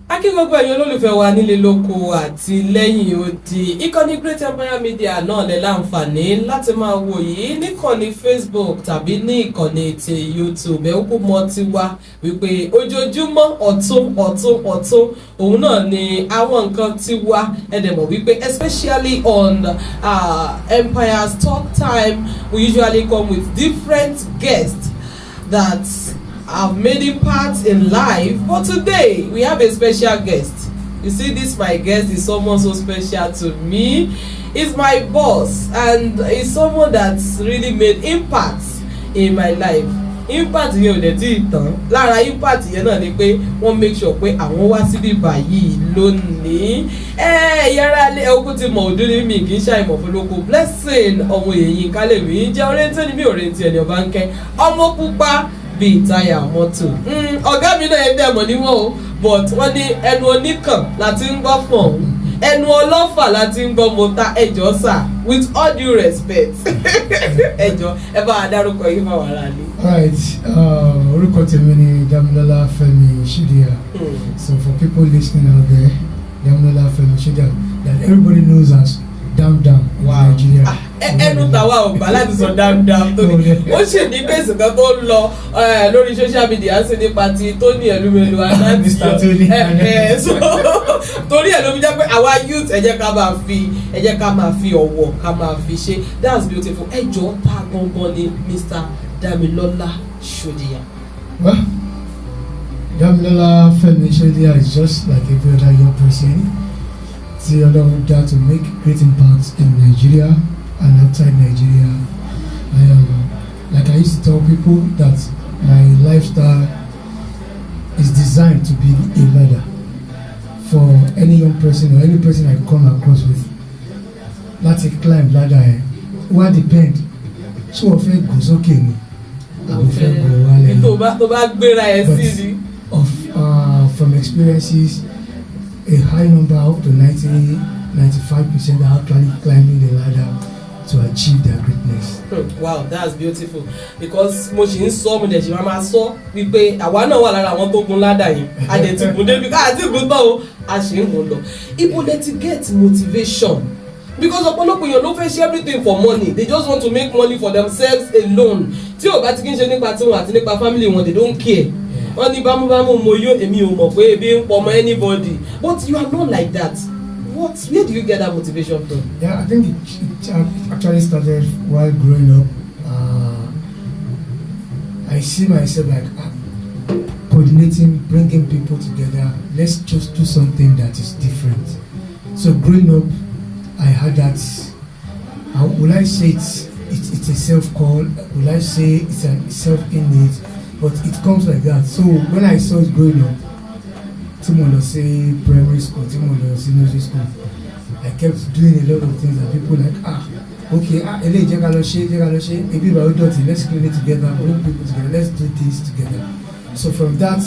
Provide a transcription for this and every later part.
Akígbogbo ẹ̀yin olólùfẹ́ wa nílé lóko àti lẹ́yìn odi ìkànnì Great Empire Media náà lè láǹfààní láti máa wò yìí níkànnì Facebook tàbí ní ìkànnì ti YouTube ẹ̀ kú mọ́ ti wá wípé ojoojúmọ́ ọ̀tún òun náà ni àwọn nǹkan ti wá ẹ̀dẹ̀mọ̀ wípé especially on Empire's Talk Time we usually come with different guests that have made impact in life, but today we have a special guest. You see, this my guest is someone so special to me. He's my boss and he's someone that's really made impact in my life. Impact yẹn ò dẹ̀ tí ì tán. Lára impact yẹn náà ni pé wọ́n make sure pé àwọn wá síbí báyìí lónìí. Yàrá ilé ẹ̀kú ti mọ̀ ọdún ní mi kì í ṣàìmọ̀ fún lóko. Blessing ọmọ èyí kálẹ̀ mi jẹ́ oriented ní bí oriented ẹni ọba ń kẹ́. Ọmọ pupa bíi táyà mọ́tò. Ọ̀gá mi náà ẹgbẹ́ ẹ̀mọ̀ níwọ̀n o, but wọ́n ní ẹnu oníkàn láti ń gbọ́ pọ̀n, ẹnu ọlọ́fà láti ń gbọ́ mọ́ta ẹjọ́ sà, with all due respect. Ẹjọ́ ẹ bá a dárúkọ yìí fáwọn ará ilé. Alright, orúkọ tèmi ni Dammylola Femi Shodiya. So for people listening out there, Dammylola Femi Shodiya, that everybody knows as Dam in Nigeria. Ẹnu tàwa ò gbà láti sọ Dam torí ó ṣì ní gbèsè kan tó ń lọ lórí social media sí nípa ti Tony Elumelu anáàtì torí ẹ̀ ló fi jẹ́ pé àwa youth ẹ jẹ́ ká máa fi ọ̀wọ̀ ká máa fi ṣe. That's beautiful. Ẹ jọ̀ọ́ tá gangan ni Mr. Dammylola Shodiya. Well, Dammylola Femi Shodiya is just like every other young person. See a lot of that to make great impact in Nigeria and outside Nigeria. Like I used to tell people that my lifestyle is designed to be a ladder for any young person or any person I come across with. Láti climb ladder wá depend ṣé wọ́n fẹ́ gùn sókè ni àbí fẹ́ gùn wálẹ̀ ni. tó bá gbéra ẹ sí ni. From experiences, a high number up to 90-95% are actually climbing the ladder to achieve their greatness. Wow, that's beautiful. Because mo ṣì ń sọ mo dẹ̀ ṣì máa sọ wípé àwa náà wà lára àwọn tó gun ládà yìí a dẹ̀ ti gùn débi ká àti gùn tán o a ṣì ń gùn lọ. Ibo lẹ ti get motivation because ọ̀pọ̀lọpọ̀ èèyàn ló fẹ́ ṣe everything for money, they just want to make money for themselves alone. Tí ò bá ti kí n ṣe nípa tiwọn àti nípa family wọn, they don't care. Wọ́n ní bámúbámú mo yó èmi ò mọ̀ pé ebi ń pọ̀ mọ́ anybody, but you are not like that. Where do you get that motivation from? Yeah, I think it actually started while growing up. I see myself like coordinating, bringing people together. Let's just do something that is different. So growing up, I had that. Will I say it's a self-call? Will I say it's a self-innate? But it comes like that. So when I saw it growing up, Timola say primary school, Timola say nursery school, I kept doing a lot of things that people like, maybe by dirty, let's clean it together, bring people together, let's do things together. So from that,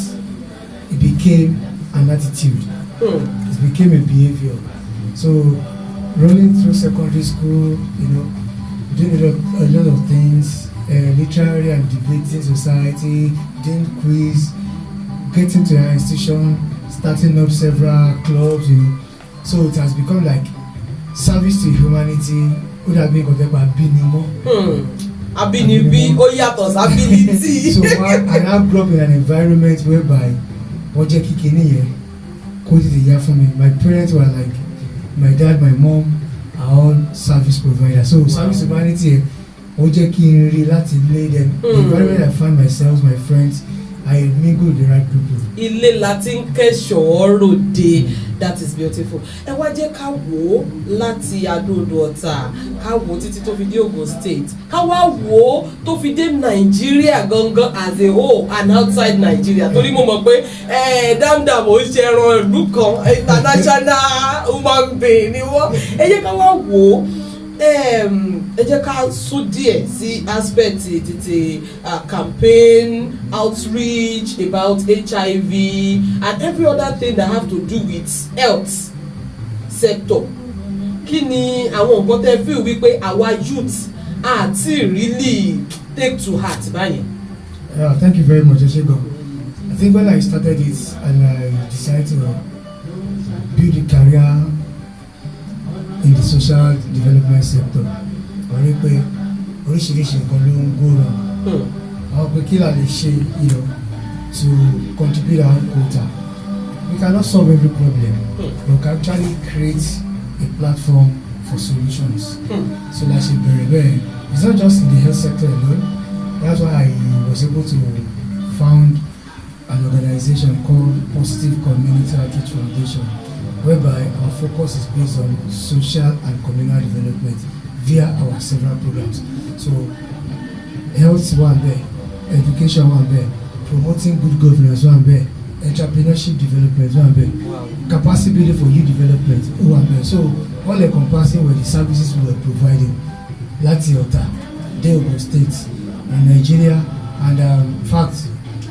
it became an attitude. It became a behavior. So running through secondary school, doing a lot of things. Literary and debating society, doing quiz, getting to an institution, starting up several clubs, So it has become like service to humanity. Could have been called Abinimo. Abinibi, ó yàtọ̀ sí ability. So I now grew up in an environment whereby wọ́n jẹ́ kíkiri yẹn kó tètè yá fún mi. My parents were like, my dad, my mom are all service providers. So service to humanity. Ó jẹ́ kí n rí láti lé them. The environment I find myself, my friends, I mingle with the right people. Ilé láti ń kẹ́ṣọ̀ọ́ ròde, that is beautiful. Ẹ wá jẹ́ ká wò ó láti Adó-Odò Ọ̀tà, ká wò ó títí tó fi dé Ogun State, ká wá wò ó tó fi dé Nigeria gangan as a whole and outside Nigeria. Torí mo mọ̀ pé Dam ó ṣe ẹran ìlú kan international human being ni wọ́n. Ẹ jẹ́ ká wá wò ó. Ẹ jẹ́ ká sún díẹ̀ sí aspect títí campaign outreach about HIV and every other thing that have to do with health sector. Kí ni àwọn nǹkan tẹ́ feel wípé àwa youth àti really take to heart báyìí? Thank you very much, Esego. I think when I started it and I decided to build a career in the social development sector, I rí pé oríṣiríṣi nǹkan ló ń go wrong. Àwọn pé kí la lè ṣe, to contribute our own quota. We cannot solve every problem, but we can actually create a platform for solutions. So like she very, it's not just in the health sector alone. That's why I was able to found an organization called Positive Community Outreach Foundation, whereby our focus is based on social and communal development via our several programs. So health one there, education one there, promoting good governance one there, entrepreneurship development one there, capacity building for youth development one there. So all encompassing were the services we were providing. Láti Ọ̀tà, dé Ogun State, in Nigeria, and in fact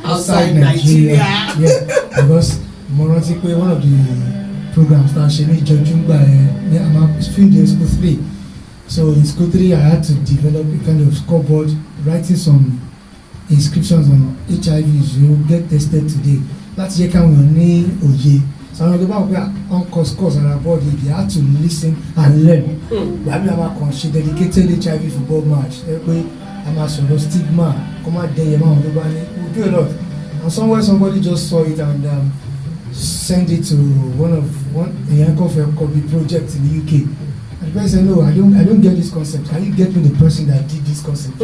outside Nigeria. Yeah, because mo rántí pé one of the programs that ṣe ní Jojungba I'm a student in school 3. So in school 3 I had to develop a kind of scoreboard, writing some inscriptions on HIVs, get tested today. Láti jẹ́ káwọn èèyàn ní òye. So àwọn ọ̀dọ́ báwo pé on course and about it, they had to listen and learn. Wàá I'm a dedicated HIV football match. I'm a sort of stigma. Come out there, we do a lot. And somewhere somebody just saw it and sent it to a Yankoff COVID project in the UK. And the person said, no, I don't get this concept. Can you get me the person that did this concept?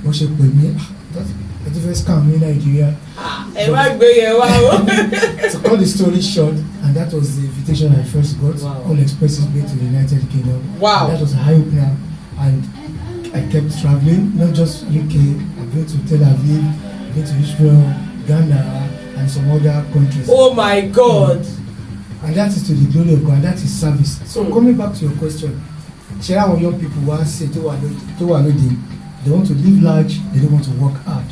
What's up with me? That's a different scam in Nigeria. To cut the story short, and that was the invitation I first got. All expenses paid to the United Kingdom. Wow. And that was a high opener. And I kept traveling, not just UK. I went to Tel Aviv, I went to Israel, Ghana, and some other countries. Oh my God! And that is to the glory of God, and that is service. So coming back to your question, share our young people want to say they want to live large, they don't want to work hard.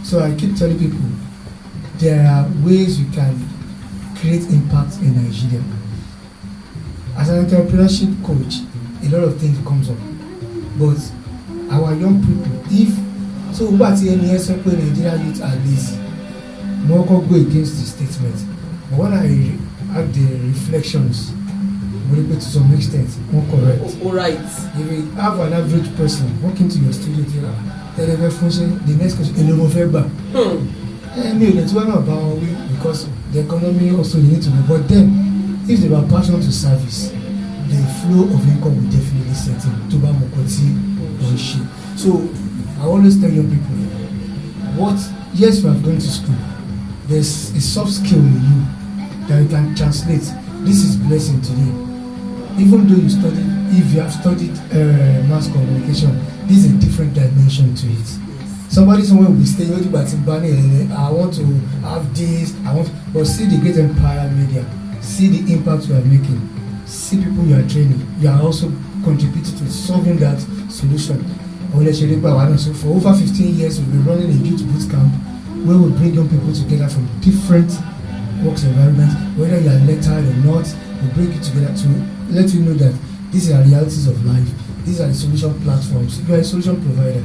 So I keep telling people, there are ways you can create impact in Nigeria. As an entrepreneurship coach, a lot of things comes up. But our young people, what Nigerian youth are lazy, no go against the statement. But when I had the reflections, to some extent, more correct. Alright. If you have an average person walk into your studio, the next question, because the economy also need to be. But then, if they are passionate to service, the flow of income will definitely set in. Tuba Mokoti or she. So I always tell young people, yes, you have gone to school. There's a soft skill in you that you can translate. This is blessing today. Even though if you have studied mass communication, this is a different dimension to it. Somebody somewhere will stay, I want to have this, but see the great empire media, see the impact you are making, see people you are training, you are also contributing to solving that solution. So for over 15 years, we've been running a youth boot camp where we bring young people together from different works environments, whether you are lectured or not, we bring you together to let you know that these are realities of life, these are the solution platforms. You are a solution provider.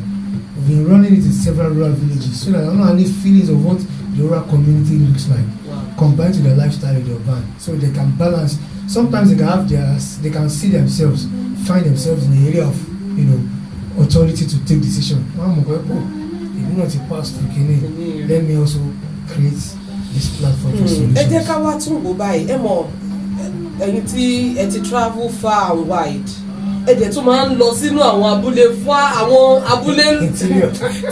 We've been running it in several rural villages so that I don't know any feelings of what the rural community looks like, combined to the lifestyle of the urban, so they can balance. Sometimes they can see themselves, find themselves in the area of authority to take decision. If not a past, let me also create this platform for solutions. Ẹ̀yin tí ẹ ti travel far and wide, ẹ dẹ̀ tún máa ń lọ sínú àwọn abúlé fún àwọn abúlé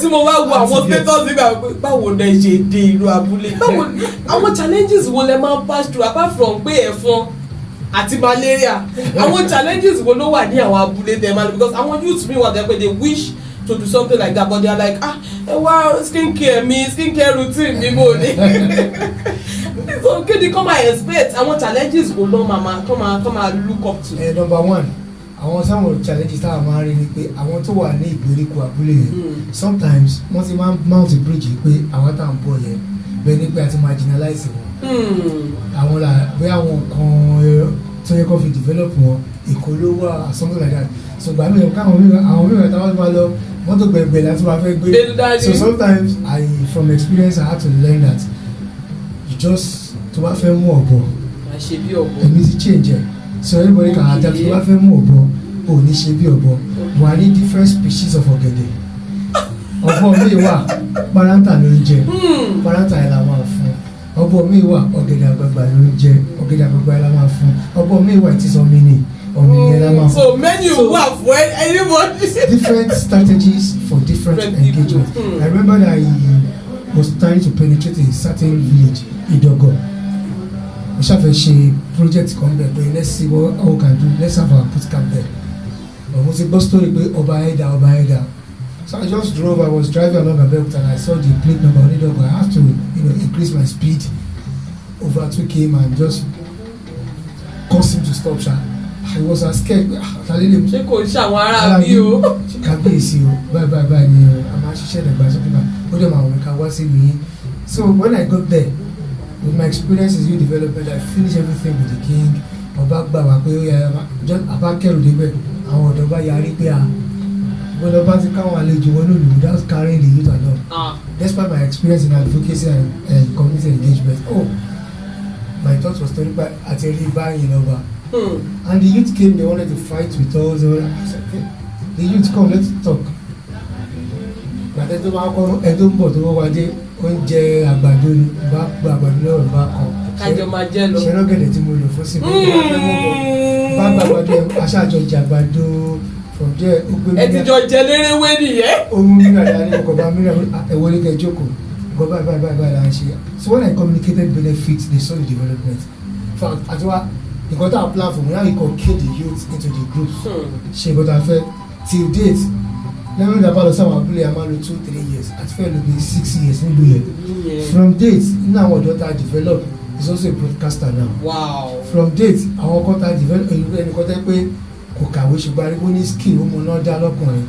tí mo wá wo àwọn status nígbà báwo lẹ ṣe dé irú abúlé, báwo àwọn challenges wo lẹ máa ń pass through apart from pé ẹ̀fọn àti malaria, àwọn challenges wo ló wà ní àwọn abúlé tẹ̀ máa, because àwọn youths mi wà there pé they wish to do something like that, but they are like skincare routine mi mo ni. So can you come and expect àwọn challenges wo ló máa come and look up to? Number one, àwọn sáwọn challenges tá a máa rí ni pé àwọn tó wà ní ìgbèríko abúlé yẹn sometimes wọ́n ti máa mount a bridge pé àwọn tá à ń bọ̀ yẹn bẹ́ẹ̀ ni pé a ti marginalize wọn. Àwọn là bóyá àwọn kan tó yẹ kó fi develop wọn Ìkólówó or something like that. So gbà mí àwọn mìíràn táwọn máa lọ mọ́tò gbẹ̀gbẹ̀ láti máa fẹ́ gbé. So sometimes from experience I had to learn that you just tó bá fẹ́ mú ọ̀bọ. Ṣe bí ọ̀bọ. Èmi ti change ẹ̀. So everybody can adapt tó bá fẹ́ mú ọ̀bọ ò ní ṣe bí ọ̀bọ. Wà ní different species of ọ̀gẹ̀dẹ̀. Ọ̀bọ mi wà paranta ló ń jẹ. Paranta yẹn la máa fún. Ọ̀bọ mi wà ọ̀gẹ̀dẹ̀ àgbààgbà ló ń jẹ. Ọ̀gẹ̀dẹ̀ àgbààgbà yẹn la máa fún. Ọ̀bọ mi wà ìtìsọ mi nì. So menu wà for anybody. Different strategies for different engagements. I remember that I was trying to penetrate a certain village, Idogo. We shall a project come there, but let's see what we can do. Let's have our put camp there. But what's a bus story? Obaeda. So I just drove. I was driving along a belt and I saw the plate number on Idogo. I had to, increase my speed over 2 km and just cause him to stop. I was scared. Ṣé kò ṣàwọn ará bí o? Kábíyèsí o, báyìí ni o, a máa ṣiṣẹ́ ìdàgbàsókè náà, ó dẹ̀ máa wọ̀ mí ká wá sí mi. So when I got there, with my experience as youth development, I finished everything with the king. Ọba gbà wá pé ó yẹ àbá kẹrù débẹ̀, àwọn ọ̀dọ́ bá yarí pé gbọ́dọ̀ bá ti káwọn àlejò wọn lòlù without carrying the youth along. Despite my experience in advocacy and community engagement, my thought was totally actually buying over. And the youth came, they wanted to fight with us. I said, okay, the youth come, let's talk. But then don't bọ̀ tó wá dé oúnjẹ àgbàdo ni bá gba àgbàdo lọ́rọ̀ bá kan. Kájọ máa jẹ́ lọ. Ṣé lọ́gẹ̀dẹ̀ tí mo lò fún sí mi? Bá gba àgbàdo aṣáájọ jẹ àgbàdo from there. Ẹ ti jọ jẹ lérewé nìyẹn. Ohun mìíràn yà ni ọkọ̀ bá mìíràn ẹ̀wọ́ ní kẹ́ jókòó. Bye la ṣe. So when I communicated benefits, they saw the development. In fact, àtiwá nǹkan tá a plan for, now you can kill the youth into the groups. Ṣé nǹkan tá a fẹ́ till date lẹ́yìn ìdàpá lọ sáwọn abúlé a máa lo 2-3 years àti fẹ́ lo bí 6 years nílùú yẹn. From date nínú àwọn ọ̀dọ́ tá a develop is also a broadcaster now. Wow. From date àwọn kan tá a develop ẹnìkan tẹ́ pé kò kàwé ṣùgbọ́n arígbó ní skill ó mọ náà dá lọ́kùnrin.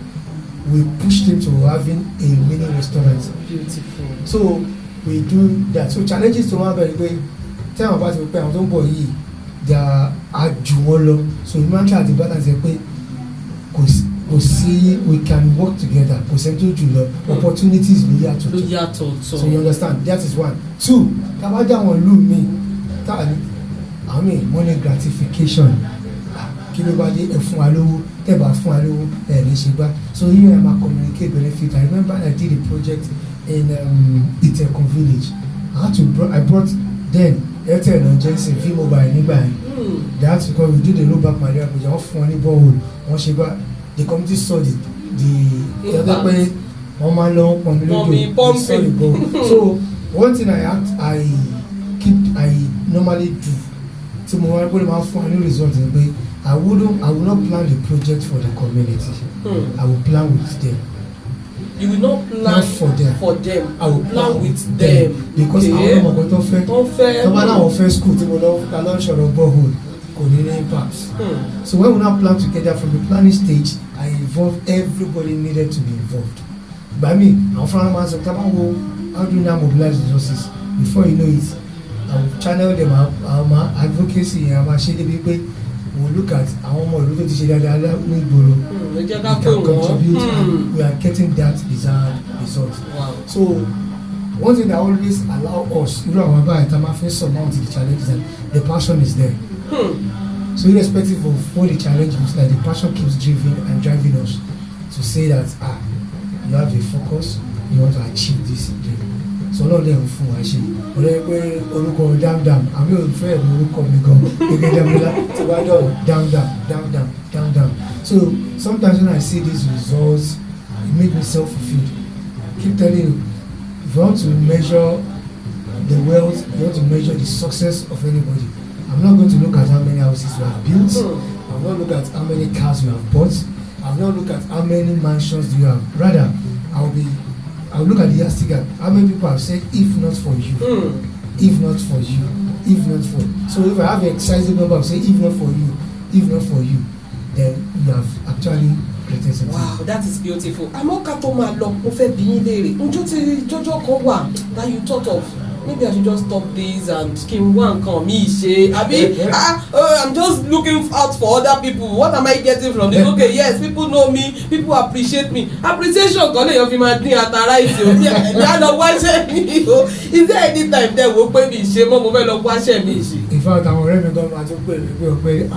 We pushed him to having a mini restaurant. Beautiful. So we do that. So challenges to one very pé tí àwọn bá ti pé àwọn tó ń bọ̀ yìí their àjù wọn lọ. So we máa ń try àti balance ẹ pé kò sí we can work together kò sẹ́ni tó jù lọ opportunities ló yàtọ̀. So you understand, that is one. 2 tábàdà àwọn ìlú mi money gratification kí ló bá dé ẹ fún wa lówó tẹ́ bá fún wa lówó ẹ ní ṣe gbá. So here I ma communicate benefit. I remember I did a project in Itekun village. I brought then Airtel and Jensen V-Mobile nígbà yẹn. That's because we did the low back malaria project. Wọ́n fún wọn ní borehole wọ́n ṣe gbá. The community saw the other way one man long so one thing I normally do to for any result I will not plan the project for the community. I will plan with them. You will not plan for them. I will plan with them because I want to first school to borehole. Impact. So when we now plan together from the planning stage, I involve everybody needed to be involved. By me, our farmers of Tabango, how do you now mobilize resources? Before you know it, I will channel them our advocacy and our shady people will look at our more we can contribute and we are getting that desired result. Wow. So one thing that always allow us, even our time face surmount the challenges, and the passion is there. So irrespective of what the challenge is, like the passion keeps driving us to say that you have a focus, you want to achieve this dream. So not them fún wa ṣe. Ọ̀rẹ́ pé orúkọ down àmì òfin orúkọ mi gan gẹ́gẹ́ Dammylola ti wá down. So sometimes when I see these results, it makes me self-fulfilled. Keep telling you, if you want to measure the wealth, you want to measure the success of anybody, I'm not going to look at how many houses you have built. I'm not look at how many cars you have bought. I'm not look at how many mansions you have. Rather, I'll look at the yardstick. How many people have said, if not for you, if not for you, if not for. So if I have an exciting number of saying, if not for you, then you have actually created something. Wow, that is beautiful. Àmọ́ ká tó máa lọ, mo fẹ́ bi yín léèrè. Ǹjọ́ tí jọjọ́ kan wà that you thought of maybe I should just stop this and kí n wá nǹkan mi ṣe àbí I'm just looking out for other people, what am I getting from this? Okay, yes, people know me, people appreciate me. Appreciation kan lèèyàn fi máa dín atara ìsìn òbí ẹ̀mí á lọ wáṣẹ́ mi o. Is there any time tẹ́ wo pé mi ṣe mọ́ mo fẹ́ lọ wáṣẹ́ mi ṣe? In fact àwọn ọ̀rẹ́ mi gan máa tún pè mí pé ọ̀pẹ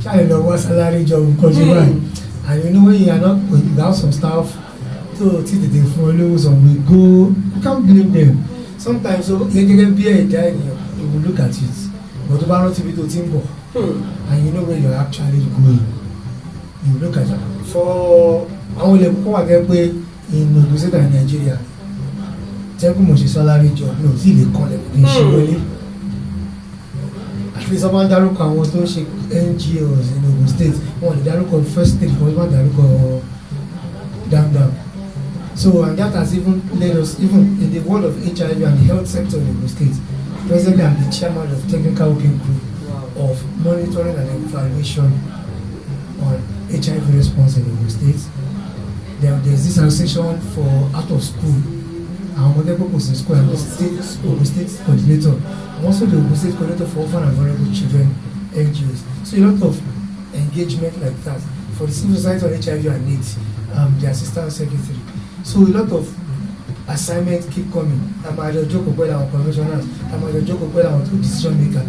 ṣáà lọ wá salary job nǹkan ṣe báyìí, and you know when you are not, when you have some staff tó ti tètè fún ọ lówó some will go, you can't blame them. Sometimes so gẹ́gẹ́ bí ẹ̀dá ènìyàn you will look at it, but tó bá rántí bí tó ti ń bọ̀ and you know where you are actually going, you look at it. For àwọn ilẹ̀ púpọ̀ wà gẹ́gẹ́ pé in Ogun State and Nigeria tẹ́kùn mo ṣe salary job náà tí lè kọ́ lẹ́kùn kí n ṣe wọlé. At least ọba ń dárúkọ àwọn tó ń ṣe NGOs in Ogun State, wọn lè dárúkọ first stage kan wọ́n dárúkọ down. So and that has even led us, even in the world of HIV and the health sector in Ogun State. Presently I'm the chairman of technical working group of monitoring and evaluation on HIV response in Ogun State. There's this association for out of school. I'm on the purpose in school. I'm the Ogun State coordinator. I'm also the Ogun State coordinator for orphan and vulnerable children NGOs. So a lot of engagement like that. For the civil society on HIV and AIDS, the assistant secretary. So a lot of assignments keep coming. I'm at the joke with our commissioners. I'm at the joke with our decision maker.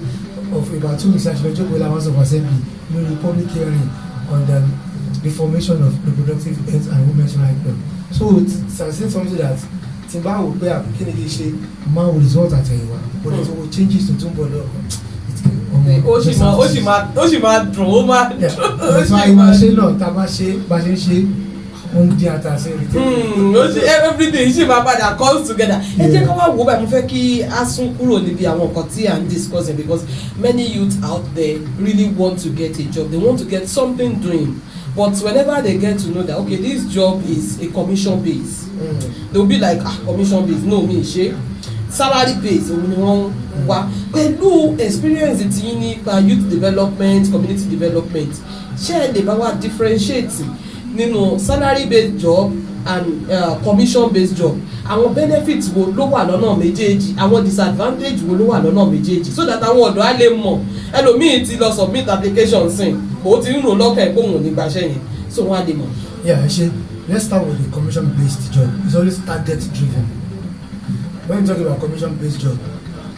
Of about 2 weeks, actually, joke with our House of Assembly, the public hearing on the formation of reproductive health and women's rights. So it's something that Timba will pay up, Kennedy say, man will result at a but it will changes to Tumbo. Oshima drama. That's why I say no, Tabashe, Bashe. Everything ṣì máa padà comes together. Ẹ jẹ́ ká wá wò báyìí, mo fẹ́ kí a sún kúrò níbi àwọn nǹkan tí à ń discussing, because many youths out there really want to get a job, they want to get something doing, but whenever they get to know that okay, this job is a commission base, they will be like commission base no mi ṣe salary base òun ni wọ́n wá. Pẹ̀lú experience tí yín nípa youth development, community development, ṣé ẹ lè bá wa differentiate nínú salary based job and commission based job? Àwọn benefits wo ló wà lọ́nà méjèèjì, àwọn disadvantage wo ló wà lọ́nà méjèèjì, so that àwọn ọ̀dọ́ á lè mọ̀. Ẹlòmíì ti lọ submit application sin kò ti ń rò lọ́kàn ẹ̀ pé òun ò ní gbaṣẹ́ yẹn, so wọ́n á lè mọ̀. Yeah, actually, let's start with the commission based job. It's always target driven. When you talk about commission based job,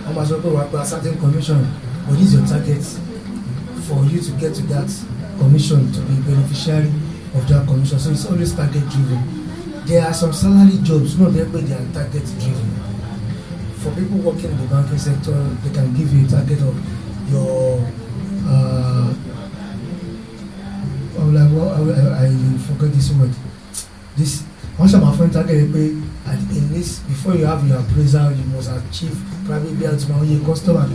I'm as well a certain commission, what is your target for you to get to that commission, to be beneficiary of that commission? So it's always target driven. There are some salary jobs, not everybody they are target driven. For people working in the banking sector, they can give you a target of your I forgot this word. This once my friend target pay in this before you have your appraisal, you must achieve probably be your customer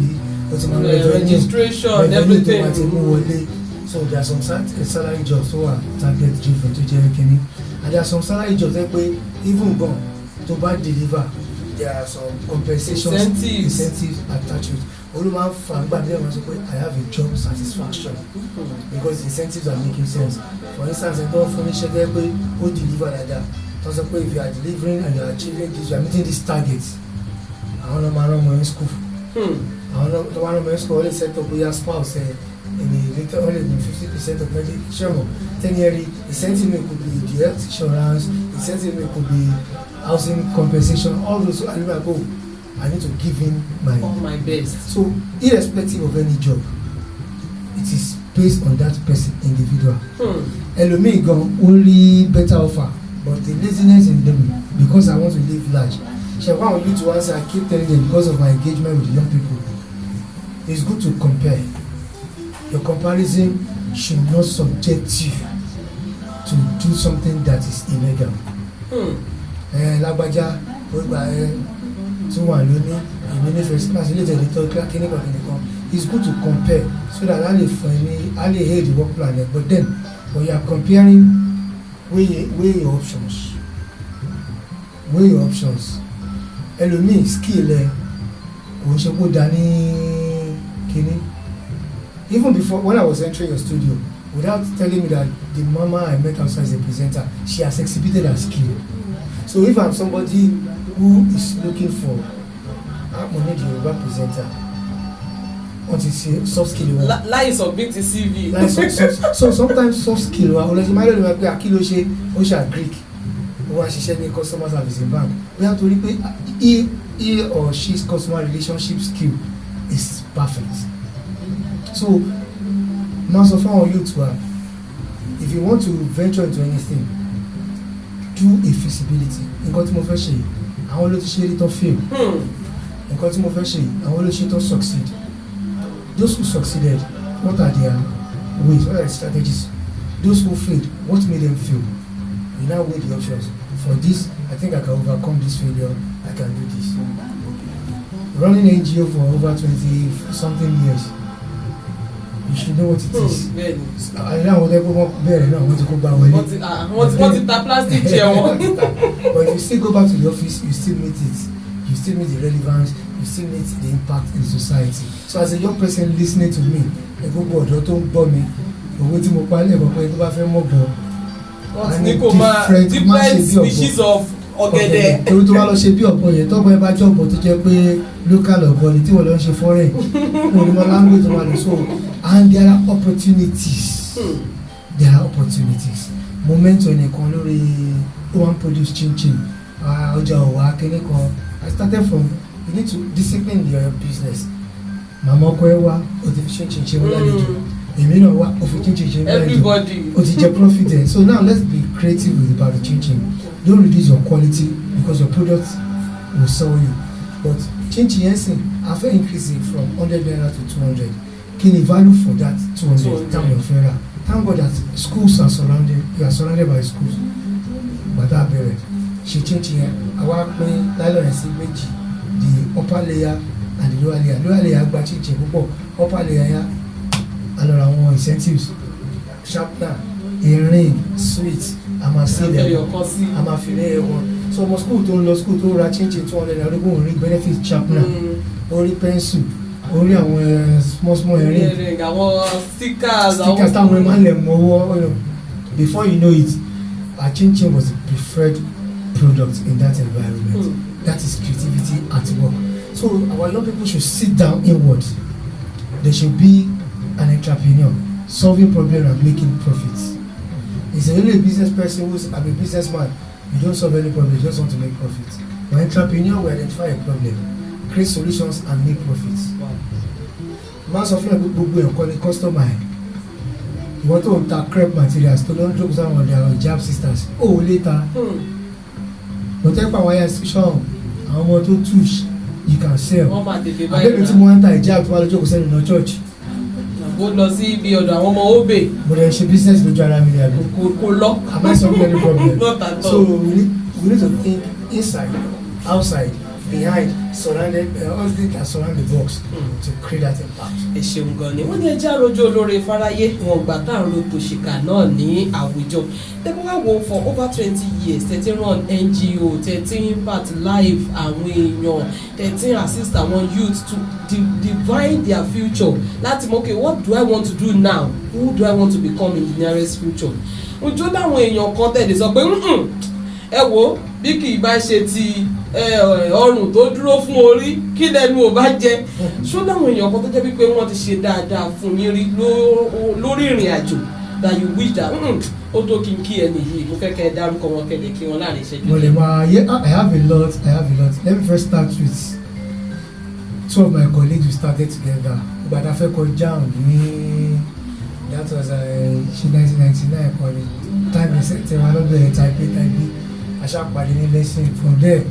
registration, everything. So there are some salary jobs who are target driven to Kenny, and there are some salary jobs that way even gone to buy deliver. There are some incentives attached with. I have a job satisfaction because incentives are making sense. For instance, I don't finish it there, who deliver like that. If you are delivering and you are achieving this, you are meeting these targets. I don't know my school. I don't know my school only set up with your spouse. Only 50% of medical 10-year incentive could be the health insurance, incentive could be housing compensation, all those. I need to give in all my best. So irrespective of any job, it is based on that person individual. Elomii gone only better offer, but the laziness in them because I want to live large. So I want you to answer. I keep telling them because of my engagement with young people. It's good to compare. Your comparison should not subject you to do something that is illegal. Lagbaja, it's good to compare so that I hate the work plan. But then when you are comparing, weigh your options. Weigh your options. Elomii skill even before, when I was entering your studio, without telling me that the mama I met outside as a presenter, she has exhibited her skill. So if I'm somebody who is looking for, mo need Yorùbá presenter wọ́n ti ṣe soft skill wọn. láì submit CV. so sometimes soft skill wa olóṣèlú máa lórí wa pé kí ló ṣe ó ṣe Greek ó wá ṣiṣẹ́ ní customer service in bank bóyá torí pé he or she's customer relationship skill is perfect. So máa sọ fún àwọn youth wa if you want to venture into anything do a feasibility nǹkan tí mo fẹ́ ṣe àwọn ló ti ṣe rí tó fail nǹkan tí mo fẹ́ ṣe àwọn ló ṣe tó succeed. Those who succeeded, what are their ways, what are their strategies? Those who failed, what made them fail? You now weigh the options. For this, I think I can overcome this failure, I can do this. Running NGO for over 20-something years, you should know what it is. I don't know what they're now, what to go back with it. What is the plastic chair? But if you still go back to the office, you still meet it. You still meet the relevance, you still meet the impact in society. So as a young person listening to me, gbogbo ọ̀dọ́ tó ń gbọ́ mi, owó tí mo pa lẹ́ẹ̀kan pé tó bá fẹ́ mọ̀ bọ̀, wọ́n ní kò máa different species of ọ̀gẹ̀dẹ̀. Torí tó bá lọ ṣe bí ọ̀pọ̀ yẹn, tọ́gbọ́n ẹ bá jẹ́ ọ̀pọ̀ tó jẹ́ pé local ọ̀pọ̀ ni tí wọ́n lọ ń ṣe foreign, wọ́n ní mọ́ language tó wà lọ so and there are opportunities. There are opportunities. Momentum nìkan lórí one produce chin-chin, ọjà ọ̀wá kẹ́lẹ́ kan. I started from you need to discipline your business. Mama ọkọ ẹ wá o ti fi ṣe wọ́n lálejò èmi náà wá o fi ṣe everybody o ti jẹ profit there. So now let's be creative about the chin-chin. Don't reduce your quality because your product will sell you. But chin-chin yẹn sìn a fẹ́ increase it from 100 naira to 200. Kí ni value for that 200 táwọn èèyàn fẹ́ rà? Thank God that schools are surrounded. You are surrounded by schools. Bàtà bẹ̀rẹ̀ ṣe chin-chin yẹn àwa pín nylon ẹ̀ sí méjì. The upper layer and the lower layer. Lower layer gba chin-chin púpọ̀. Upper layer yẹn alọ́ra àwọn incentives sharpener earring sweet a máa sí ilẹ̀ a máa fi lẹ́yìn wọn. So ọmọ school tó ń lọ school tó ra chin-chin 200 naira lógún òun rí benefit sharpener orí pencil orí àwọn small earring àwọn stickers táwọn ẹ̀ máa ń lẹ̀ mọ́wọ́. Before you know it our chin-chin was the preferred product in that environment. That is creativity at work. So our young people should sit down inward. They should be an entrepreneur, solving problems and making profits. It's only a business person who's I'm a businessman. You don't solve any problem, you just want to make profits. But entrepreneur will identify a problem, create solutions and make profits. Most of you gbogbo ẹ̀kọ́ ni customer ẹ̀. Ìwọ́n tó ń ta crepe materials tó lọ́n jókòó sáwọn ọ̀dà hijab sisters. Ó later. But tell pa wire institution àwọn ọmọ tó touch you can sell. Àbẹ̀bẹ̀ tí mo ń ta hijab tó wà lójú òkúsẹ́ nínú church. Mo lọ sí ibi ọ̀dọ̀ àwọn ọmọ Obe. Mo lè ṣe business lójú ara mi ní àgbẹ̀. Kò lọ. Am I solving any problem? Not at all. So we need to think inside, outside, behind, surrounded, all the things that surround the box to create that impact. Ẹ ṣeun gan ni wọ́n ní ẹjẹ́ àròjọ olóore fáráyé wọn gbà tá à ń ro tòṣìkà náà ní àwùjọ tẹ́kọ̀ wá wo for over 20 years 13 run NGO 13 impact life àwọn èèyàn 13 assist àwọn youth to divine their future láti mọ̀ okay what do I want to do now who do I want to become in the nearest future ojú láwọn èèyàn kan tẹ̀lé sọ pé ẹ wo bí kì í bá ṣe ti ọrùn tó dúró fún orí kí lẹ́nu ò bá jẹ ṣó láwọn èèyàn kan tó jẹ́ wípé wọ́n ti ṣe dáadáa fún yín rí lórí ìrìn àjò that you wish that ó tó kí n kí ẹni yìí mo fẹ́ kẹ́ ẹ dárúkọ wọn kẹ́lẹ́ kí wọ́n láàrin ìṣẹ́jú. Mo lè máa I have a lot. Let me first start with two of my colleagues who started together gbàdá fẹ́ kọ JAMB ní that was 1999 for the time in September lọ́dọ̀ ẹ̀ type aṣápàdé ní lesson from there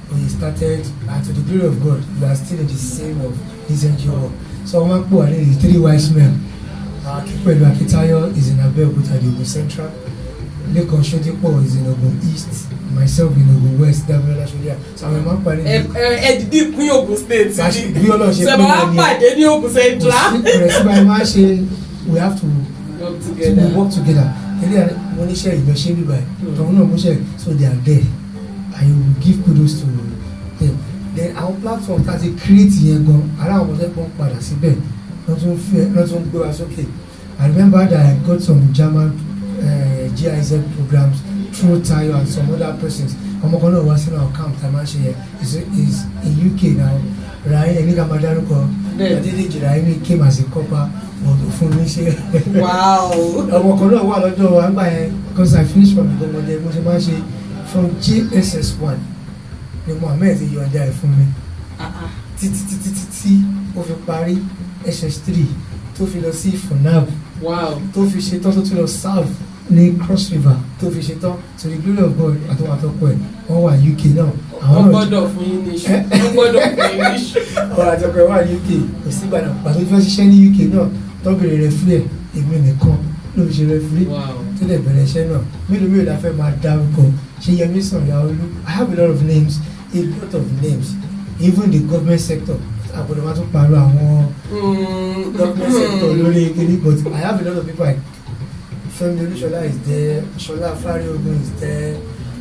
we started and to the glory of God we are still in the same of this NGO. So wọ́n pò wà ní the three wise men pẹ̀lú Akitayo is in Abeokuta the Ogun Central, Lekan Shodiya is in Ogun East, myself in Ogun West, Dammylola Shodiya. So àwọn máa ń parí ní. ẹ dìde pín Ogun State bí Ọlọ́run ṣe pín náà ni pàdé ní Ogun Central. Rẹ̀ sí báyìí máa ṣe we have to work together. Tẹ́lẹ̀ mo níṣẹ́ ìgbẹ́ṣẹ́ bíbá ẹ̀ tọ́hún náà mo ṣe so they are there and you will give kudos to them. Then our platform ta ti create yẹn gan ara àwọn ọmọdé kan padà síbẹ̀ lọ́tún gbé wa sókè. I remember that I got some German GIZ programs through Tayo and some other persons ọmọ kan náà wá sínú account tá a máa ṣe yẹn is in UK now Rahim ẹni ká máa dárúkọ Adédèjì Rahim came as a copper but fún mi ṣe ọmọ kan náà wà lọ́jọ́ àgbà yẹn because I finished from ìgbọ́mọdé mo ṣe máa ṣe from JSS1 ni Mohammed ti yọ̀ǹda ẹ̀ fún mi títí ó fi parí SS3 tó fi lọ sí FUNAB tó fi ṣetán tó tún lọ serve ní Cross River tó fi ṣetán to the glory of God àtọwàtọkọ ẹ̀ wọ́n wà UK náà. àwọn gbọ́dọ̀ fún yín ní iṣu wọ́n gbọ́dọ̀ fún yín ní iṣu. ọ̀rọ̀ àtọkọ ẹ̀ wà UK kò sí Ìbàdàn pàtó tí wọ́n ṣiṣẹ́ ní UK náà tó bẹ̀rẹ̀ rẹ̀ fúlẹ̀ èmi nìkan ló fi ṣe rẹ̀ fúlẹ̀ tó dẹ̀ bẹ̀rẹ̀ iṣẹ́ náà mélòó la fẹ́ máa dárúkọ ṣe Yẹmí Sanyaolu. I have a lot of names even the government sector àbọ̀dọ̀ máa tún parọ́ àwọn government sector lórí ekele but I have a lot of people like Femi Olushola is there, Shola Fariogun is there,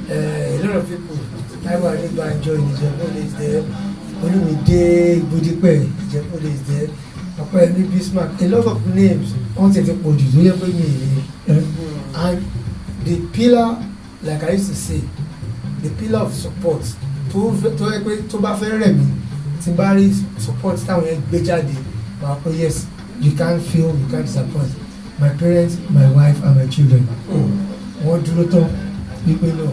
a lot of people Taiwo Adegbanjo in Ìjẹ̀bú is there, Olumide Igbodipe Ìjẹ̀bú is there, Ọpẹ́yẹmí Bismarck, a lot of names wọ́n ti pọ̀ jù tó yẹ pé mi ì and the pillar like I used to say the pillar of support tó yẹ pé tó bá fẹ́ rẹ̀ mí tí n bá rí support táwọn yẹn gbé jáde wà pé yes you can't fail, you can't disappoint. My parents, my wife and my children wọ́n dúró tán wípé no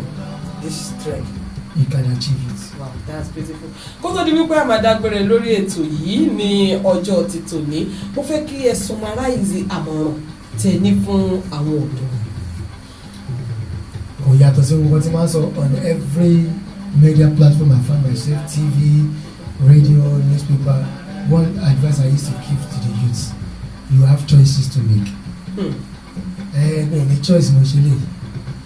this strength you can achieve it. Wow, that's beautiful. Kó tó di wípé àmàdágbére lórí ètò yìí ní ọjọ́ ti tòní mo fẹ́ kí ẹ summarize àmọ̀ràn tẹ́ ní fún àwọn ọ̀dọ́. kò yàtọ̀ sí gbogbo tí máa ń sọ on every media platform I find myself TV, radio, newspaper. One advice I used to give to the youth: you have choices to make. Mi ní choice mo ṣe lè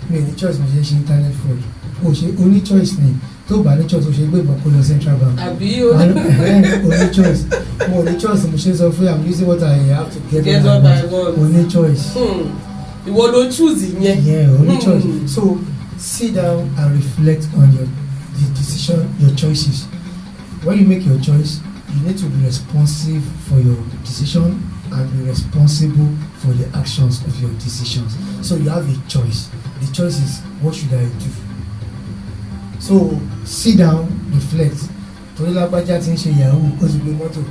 mi ní choice mo ṣe internet fraud o ṣe o ní choice ni tó bá ní choice o ṣe gbé ìbọn kó lọ central bank àbí o ní choice mo ní choice mo ṣe sọ fún I'm using what I have to get what I want o ní choice. ìwọ ló choose yẹn. O ní choice so sit down and reflect on the decision, your choices. When you make your choice, you need to be responsive for your decision and be responsible for the actions of your decisions. So you have a choice. The choice is, what should I do? So sit down, reflect. Torí lágbájá tí ń ṣe yahoo ó ti gbé mọ́tò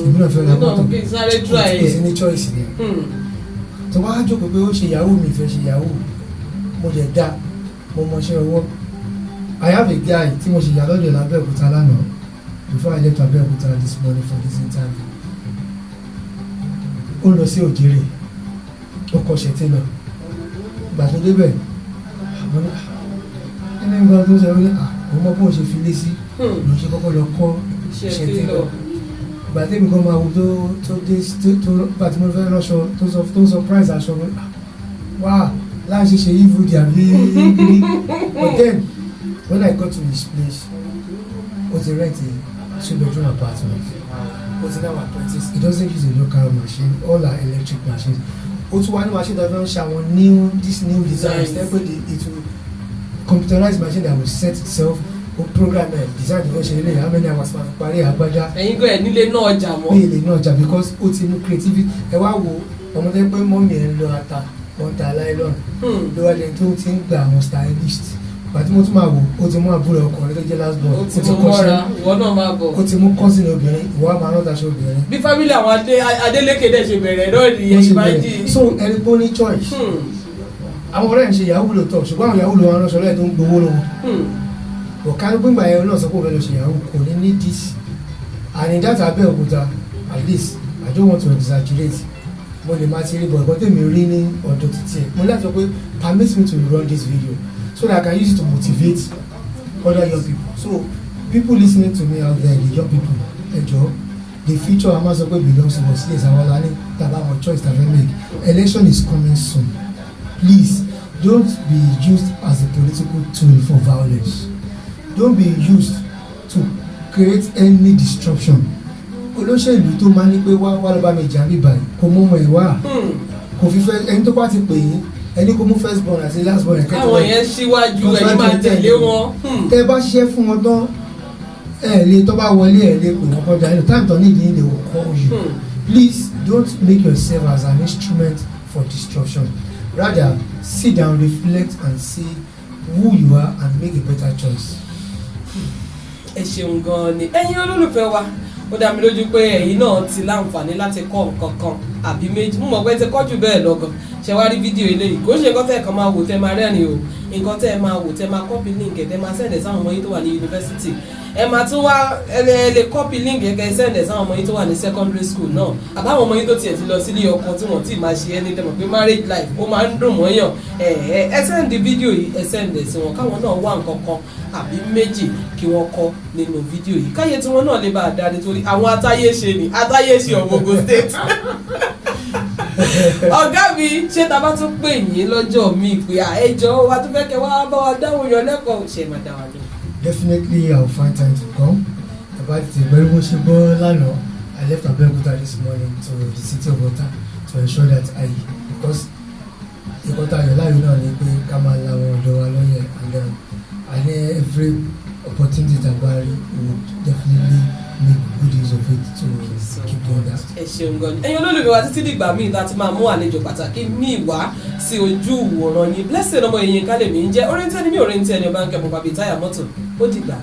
èmi náà fẹ́ ra mọ́tò kò sí ní choice ni. tó bá jókòó pé ó ṣe yahoo mi fẹ́ ṣe yahoo mo jẹ̀ dá mo mọṣẹ́ ọwọ́. I have a guy tí mo ṣe yà lọ́dọ̀ l'Abẹ́òkúta lánàá before I left Abẹ́òkúta this morning for this interview. Ó lọ sí Òjèrè ó kọ́ṣẹ́ télọ̀ ìgbà tó débẹ̀ àwọn ní ẹni nǹkan tó ṣe wọlé àwọn ọmọ bóun ṣe fi lé sí ló ṣe kọ́kọ́ lọ kọ́ ṣe télọ̀. Ìgbà tẹ́mi kan máa wo tó dé tó bá tí mo fẹ́ ránṣọ tó sọ price aṣọ mi wá láì ṣe ṣe yíwú di àbí gírí. But then when I got to his place ó ti rent a 2-bedroom apartment. But in our practice, it doesn't use a local machine, all our electric machines. Also, one machine that will show new designs. Therefore, it will computerized machine that will set itself, will program it, design the version. How many hours for Paris, Abuja? And you go and need no jam. Really no jam because it's in creativity. And what will ọmọdé pé mọ́mí ẹ̀ ń lọ ata wọ́n ta láìlọ́n lọ́wọ́ ẹni tó ti ń gba àwọn stylist. Bàtí mo tún máa wò ó ti mú àbúrò ọkùnrin tó jẹ́ last born. Ó ti mú mọ́ra ìwọ náà máa bọ̀. Ó ti mú cousin obìnrin ìwọ máa rántà ṣe obìnrin. Bí fámílì àwọn Adélékè dẹ̀ ṣe bẹ̀rẹ̀ náà nìyẹn ìbájí. So ẹni tó ní choice. Àwọn ọ̀rẹ́ ń ṣe yahoo lóòótọ́ ṣùgbọ́n àwọn yahoo ló wọn ránṣọ lẹ́yìn tó ń gbowó lọ́wọ́. Ọ̀ká ló gbìngbà yẹn náà sọ pé ó fẹ́ lọ ṣe yahoo kò ní ní this. And in that Abẹ́òkúta at least I don't want to exaggerate. Mo lè máa ti rí bọ̀ ẹ̀kọ́ tèmi rí ní ọ̀dọ̀ títí ẹ̀. Mo láti sọ pé permit me to run this video so that I can use it to motivate other young people. So people listening to me out there, the young people, the future I'm also going to belong to us. Yes, our learning about our choice that we make. Election is coming soon. Please don't be used as a political tool for violence. Don't be used to create any disruption. Olóṣèlú tó máa ní pé wá lọ bá mi jà bí báyìí kò mú ọmọ ẹ̀ wá kò fi fẹ́ ẹni tó bá ti pè yín ẹni kò mú first born àti last born ẹ̀kẹ́tọ̀ àwọn yẹn síwájú ẹni máa tẹ̀lé wọn. tẹ́ bá ṣiṣẹ́ fún wọn tán lè tó bá wọlé lè pè wọ́n kọjá nínú time tó nídìí they will call you. Please don't make yourself as an instrument for disruption. Rather sit down, reflect and see who you are and make a better choice. Ẹ ṣeun gan ni ẹ̀yin olólùfẹ́ wa ó dá mi lójú pé ẹ̀yin náà ti láǹfààní láti kọ́ nǹkan kan àbí méjì mo mọ̀ pé ti kọ́ jù bẹ́ẹ̀ lọ gan ṣe wá rí fídíò eléyìí kò ṣe nǹkan tẹ́ ẹ̀ kan máa wò tẹ́ máa rẹ́rìn o nǹkan tẹ́ ẹ̀ máa wò tẹ́ máa kọ́pì link ẹ̀ tẹ́ máa sẹ́ndẹ̀ sáwọn ọmọ yín tó wà ní yunifásitì ẹ máa tún wá ẹ lè kọ́pì link ẹ̀ kẹ́ sẹ́ndẹ̀ sáwọn ọmọ yín tó wà ní secondary school náà àbáwọn ọmọ yín tó tiẹ̀ ti lọ sílé ọkọ tí wọ́n ti máa ṣe ẹni tẹ́ mọ̀ pé marriage life ó máa ń dùn mọ́yàn ẹ sẹ́ndì fídíò yìí ẹ sẹ́ndẹ̀ sí wọn káwọn náà wá nǹkan kan àbí méjì kí wọ́n kọ́ nínú fídíò yìí káyé tí wọ́n náà lè bá a dá nítorí àwọn atáyéṣe ni atáyéṣe of Ogun State. Ọ̀gá mi ṣé ta bá tún pè yín lọ́jọ́ mi pé ẹjọ́ wa tún fẹ́ kẹ́ wá bá wa dáhùn yan lẹ́kọ̀ọ́ ṣe máa dá wa lọ. Definitely I will find time to come. About the very much lánàá, I left Abeokuta this morning to the city of Ota to ensure that because Ota Ayọ̀láyọ̀ náà ní pé ká máa la àwọn ọ̀dọ́ wa lọ́yẹ̀ and I know every opportunity that we would definitely make good use of it to keep doing that. Ẹ ṣeun gan ni ẹ̀yin olólùfẹ́ wa títí dìgbà míì láti máa mú àlejò pàtàkì míì wá sí ojú ìwòran yìí Blessing ọmọ Yínká lèmi ń jẹ́ oríntẹ́ni mi oríntẹ́ni ọba ń kẹ́ mọ́ bàbí táyà mọ́tò ó dìgbà.